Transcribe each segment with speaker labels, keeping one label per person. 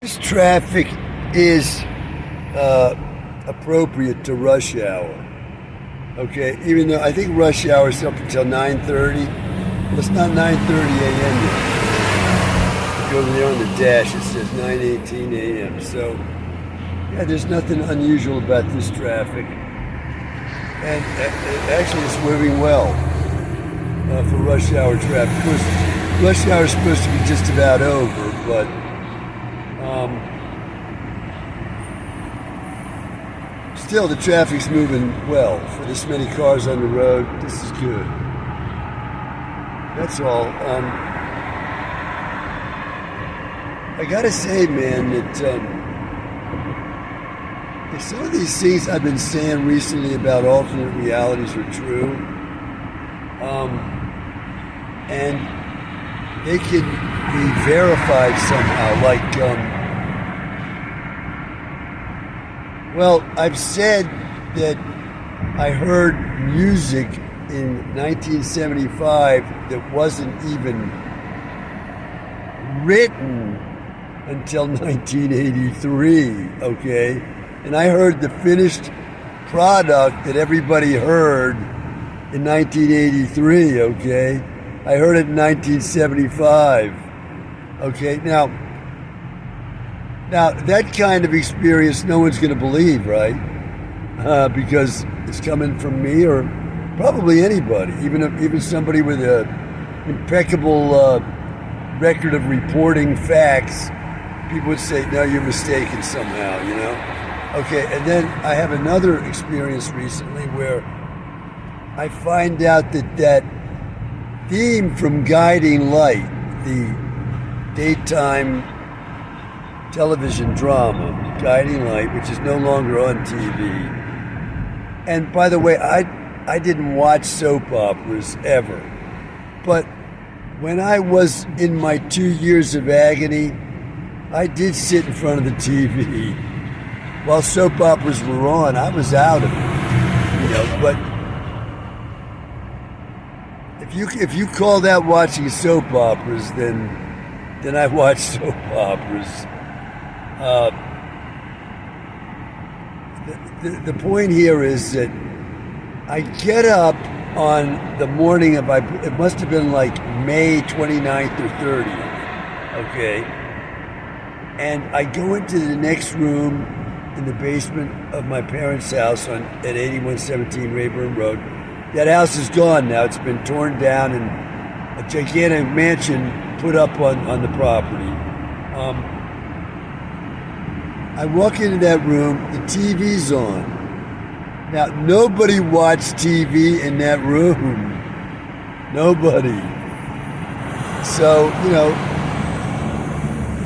Speaker 1: This traffic is appropriate to rush hour. Okay, even though I think rush hour is up until 9:30. Well, it's not 9:30 a.m. yet. If you go over there on the dash, it says 9:18 a.m. So, yeah, there's nothing unusual about this traffic, and actually, it's moving well for rush hour traffic. Of course, rush hour is supposed to be just about over, but still, the traffic's moving well for this many cars on the road. This is good. That's all. I gotta say, man, that if some of these things I've been saying recently about alternate realities are true, and they can be verified somehow, like. Well, I've said that I heard music in 1975 that wasn't even written until 1983, okay? And I heard the finished product that everybody heard in 1983, okay? I heard it in 1975, okay? Now, that kind of experience, no one's going to believe, right? Because it's coming from me or probably anybody, even somebody with an impeccable record of reporting facts. People would say, "No, you're mistaken somehow," you know. Okay, and then I have another experience recently where I find out that theme from Guiding Light, the daytime television drama, Guiding Light, which is no longer on TV. And by the way, I didn't watch soap operas ever. But when I was in my 2 years of agony, I did sit in front of the TV. While soap operas were on, I was out of it. You know, but if you call that watching soap operas, then I watch soap operas. The point here is that I get up on the morning of, it must have been like May 29th or 30th, okay? And I go into the next room in the basement of my parents' house at 8117 Rayburn Road. That house is gone now. It's been torn down and a gigantic mansion put up on the property. I walk into that room, the TV's on. Now, nobody watched TV in that room. Nobody. So, you know,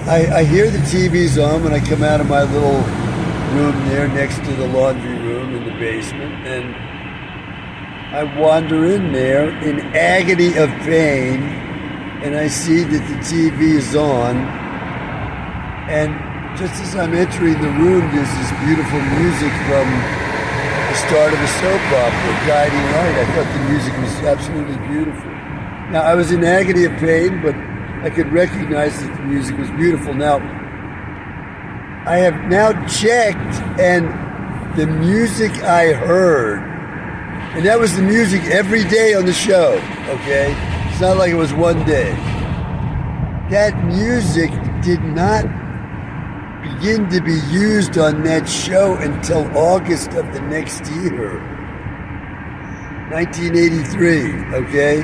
Speaker 1: I hear the TV's on when I come out of my little room there next to the laundry room in the basement, and I wander in there in agony of pain, and I see that the TV is on, and just as I'm entering the room, there's this beautiful music from the start of a soap opera, Guiding Light. I thought the music was absolutely beautiful. Now, I was in agony of pain, but I could recognize that the music was beautiful. Now, I have now checked, and the music I heard, and that was the music every day on the show, okay? It's not like it was one day. That music did not begin to be used on that show until August of the next year, 1983, okay?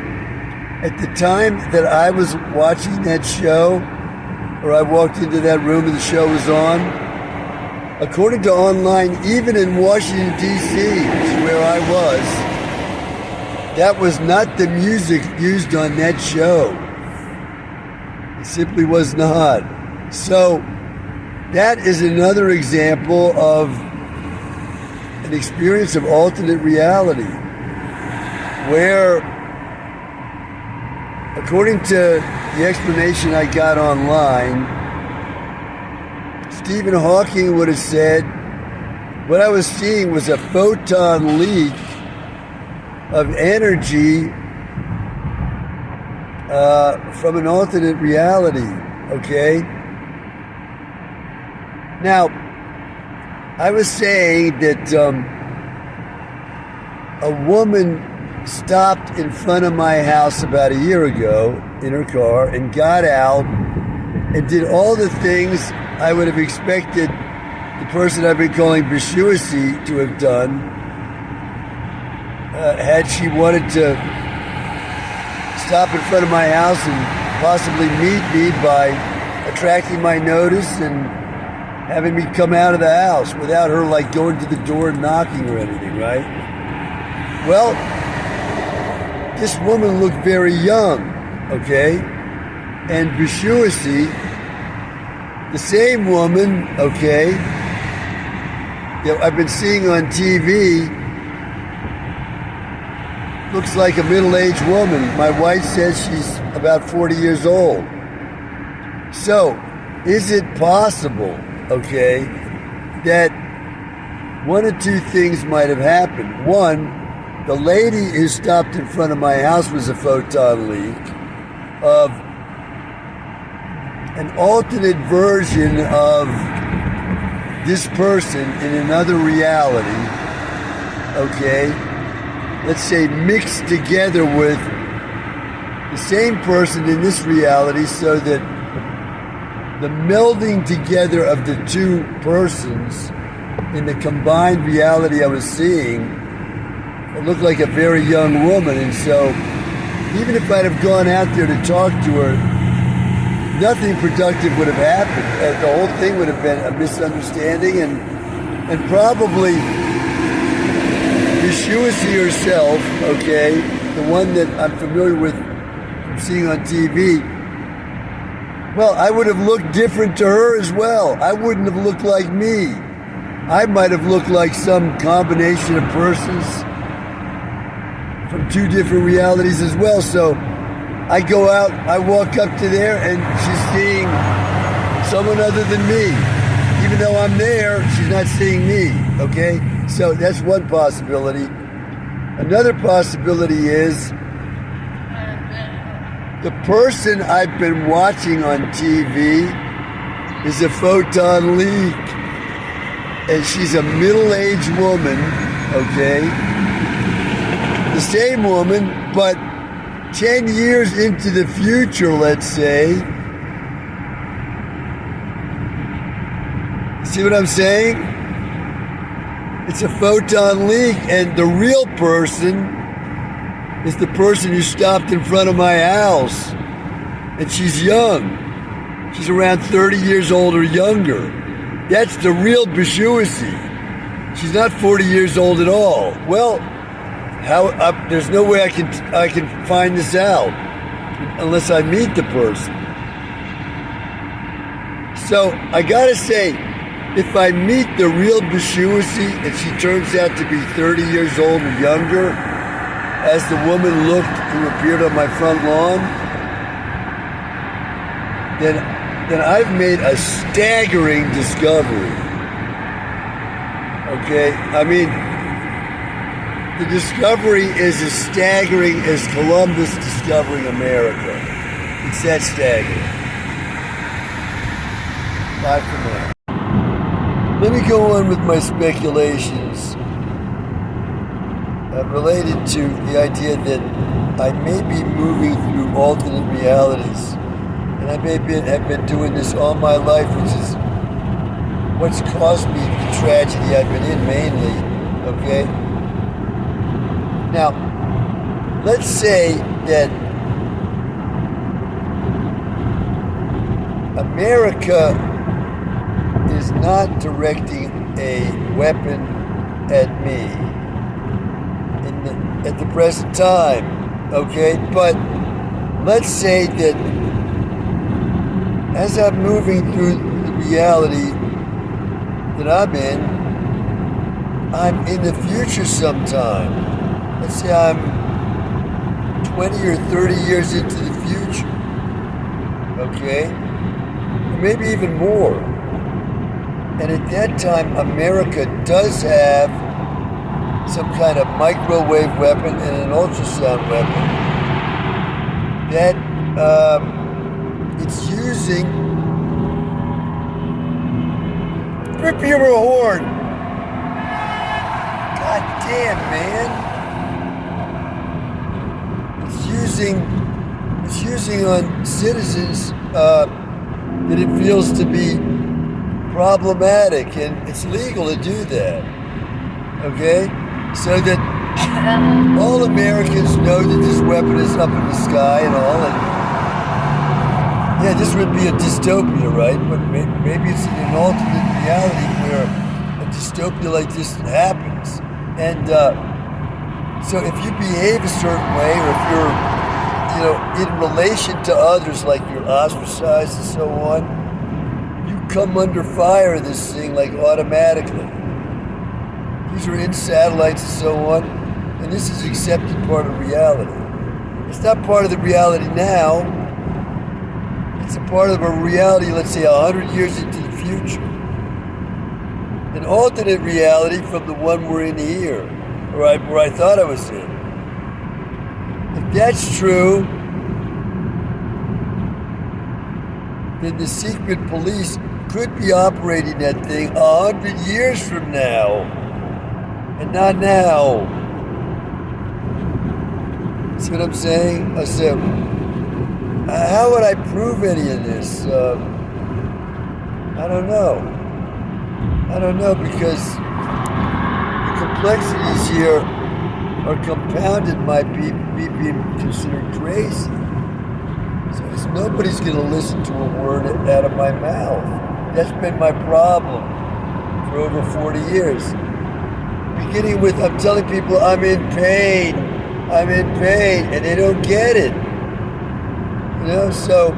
Speaker 1: At the time that I was watching that show, or I walked into that room and the show was on, according to online, even in Washington, D.C., which is where I was, that was not the music used on that show. It simply was not. So, that is another example of an experience of alternate reality where, according to the explanation I got online, Stephen Hawking would have said what I was seeing was a photon leak of energy from an alternate reality, okay? Now, I was saying that a woman stopped in front of my house about a year ago in her car and got out and did all the things I would have expected the person I've been calling Bishuasi to have done had she wanted to stop in front of my house and possibly meet me by attracting my notice and having me come out of the house without her like going to the door and knocking or anything, right? Well, this woman looked very young, okay? And Bishuasi, the same woman, okay, that I've been seeing on TV, looks like a middle-aged woman. My wife says she's about 40 years old. So, is it possible, okay, that one or two things might have happened? One, the lady who stopped in front of my house was a photon leak of an alternate version of this person in another reality, okay? Let's say mixed together with the same person in this reality so that the melding together of the two persons in the combined reality I was seeing, it looked like a very young woman. And so even if I'd have gone out there to talk to her, nothing productive would have happened. The whole thing would have been a misunderstanding and probably Bishuasi herself, okay, the one that I'm familiar with from seeing on TV, well, I would have looked different to her as well. I wouldn't have looked like me. I might have looked like some combination of persons from two different realities as well. So I go out, I walk up to there, and she's seeing someone other than me. Even though I'm there, she's not seeing me, okay? So that's one possibility. Another possibility is the person I've been watching on TV is a photon leak. And she's a middle-aged woman, okay? The same woman, but 10 years into the future, let's say. See what I'm saying? It's a photon leak, and the real person is the person who stopped in front of my house. And she's young. She's around 30 years old or younger. That's the real Bishuasi. She's not 40 years old at all. Well, there's no way I can find this out unless I meet the person. So I gotta say, if I meet the real Bishuasi and she turns out to be 30 years old or younger, as the woman looked who appeared on my front lawn, then I've made a staggering discovery. Okay? I mean, the discovery is as staggering as Columbus discovering America. It's that staggering. Bye for now. Let me go on with my speculations related to the idea that I may be moving through alternate realities. And I may have been doing this all my life, which is what's caused me the tragedy I've been in mainly, okay? Now, let's say that America is not directing a weapon at me at the present time, okay? But let's say that as I'm moving through the reality that I'm in the future sometime. Let's say I'm 20 or 30 years into the future, okay? Or maybe even more. And at that time, America does have some kind of microwave weapon and an ultrasound weapon that it's using Rip your horn. God damn, man. It's using on citizens that it feels to be problematic, and it's legal to do that. Okay? So that all Americans know that this weapon is up in the sky and all, and yeah, this would be a dystopia, right? But maybe it's an alternate reality where a dystopia like this happens. And so if you behave a certain way, or if you're, in relation to others, like you're ostracized and so on, you come under fire of this thing like automatically. These are in satellites and so on, and this is accepted part of reality. It's not part of the reality now. It's a part of a reality, let's say 100 years into the future. An alternate reality from the one we're in here, where I thought I was in. If that's true, then the secret police could be operating that thing 100 years from now, and not now. See what I'm saying? I said, how would I prove any of this? I don't know. Because the complexities here are compounded by me being considered crazy. So nobody's going to listen to a word out of my mouth. That's been my problem for over 40 years. Beginning with, I'm telling people I'm in pain, and they don't get it. So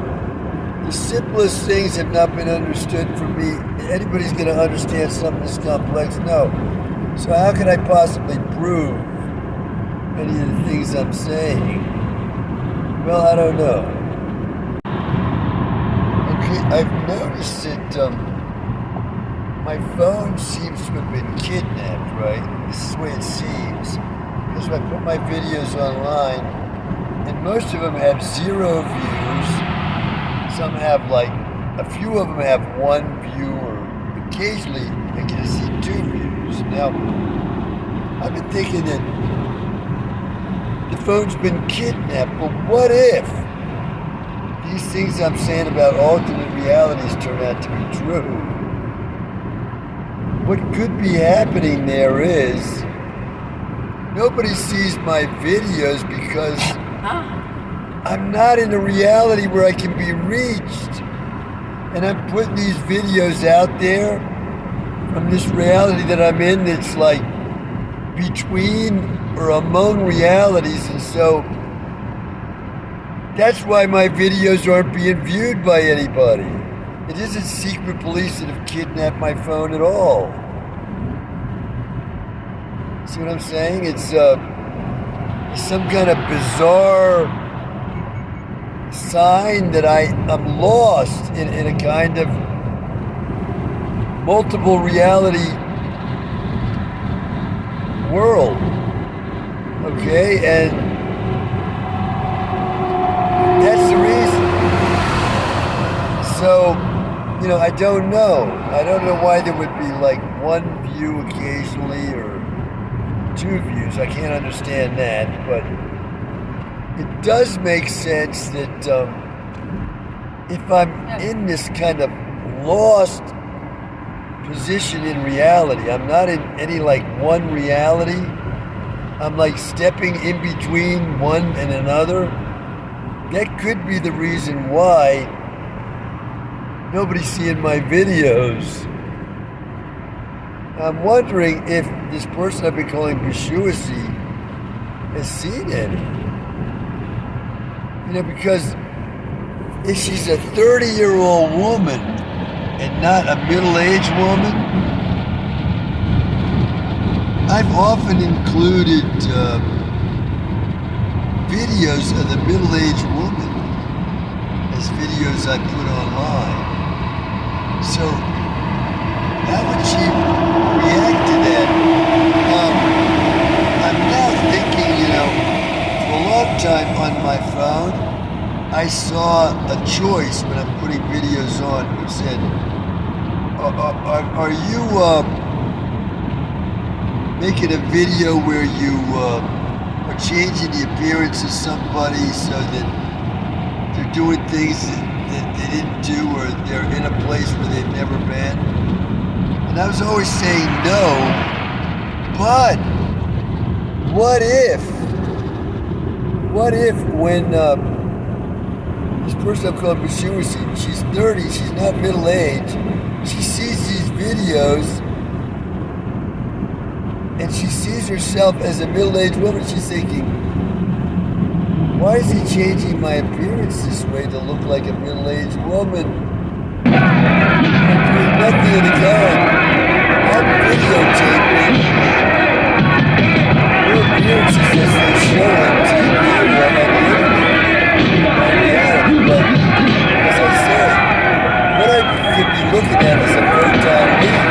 Speaker 1: the simplest things have not been understood for me. Anybody's going to understand something this complex? No. So how can I possibly prove any of the things I'm saying? Well, I don't know. Okay, I've noticed that my phone seems to have been kidnapped, right? This is the way it seems. Because I put my videos online, and most of them have 0 views. Some have a few of them have 1 view, or occasionally I get to see 2 views. Now, I've been thinking that the phone's been kidnapped, but what if these things I'm saying about alternate realities turn out to be true? What could be happening there is nobody sees my videos because I'm not in a reality where I can be reached. And I'm putting these videos out there from this reality that I'm in that's like between or among realities. And so that's why my videos aren't being viewed by anybody. It isn't secret police that have kidnapped my phone at all. See what I'm saying? It's some kind of bizarre sign that I'm lost in a kind of multiple reality world. Okay? And that's the reason. So, I don't know. I don't know why there would be 1 view occasionally or 2 views. I can't understand that, but it does make sense that if I'm in this kind of lost position in reality, I'm not in any one reality. I'm stepping in between one and another. That could be the reason why nobody's seeing my videos. I'm wondering if this person I've been calling Bishuasi has seen any. Because if she's a 30-year-old woman and not a middle-aged woman, I've often included videos of the middle-aged woman as videos I put online. So how would she react to that? I'm now thinking, for a long time on my phone, I saw a choice when I'm putting videos on. It said, are you making a video where you are changing the appearance of somebody so that they're doing things that they didn't do, or they're in a place where they've never been? And I was always saying no, but what if when this person I'm calling Bashusi, she's 30, she's not middle-aged, she sees these videos and she sees herself as a middle-aged woman. She's thinking, why is he changing my appearance this way to look like a middle-aged woman? I'm doing nothing of the kind. I'm videotaping her appearances as they show on TV or on the internet. But as I said, what I could be looking at is a photon leak.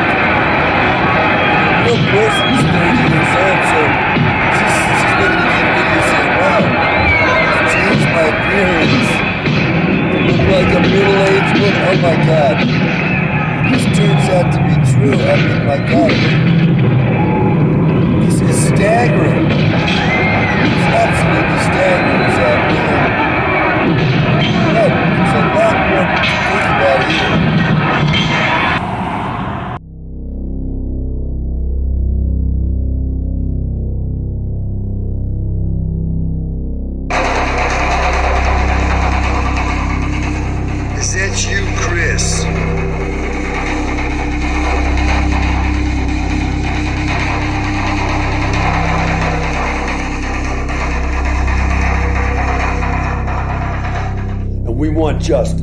Speaker 1: The real person is 30 years old, so she's looking at the video saying, wow, it's changed my appearance to look like a middle-aged woman. Oh my God. This turns out to be true. I mean, my God. This is staggering. It's absolutely staggering what's happening. But there's a lot more to think about here. Is that you, Chris? We want justice.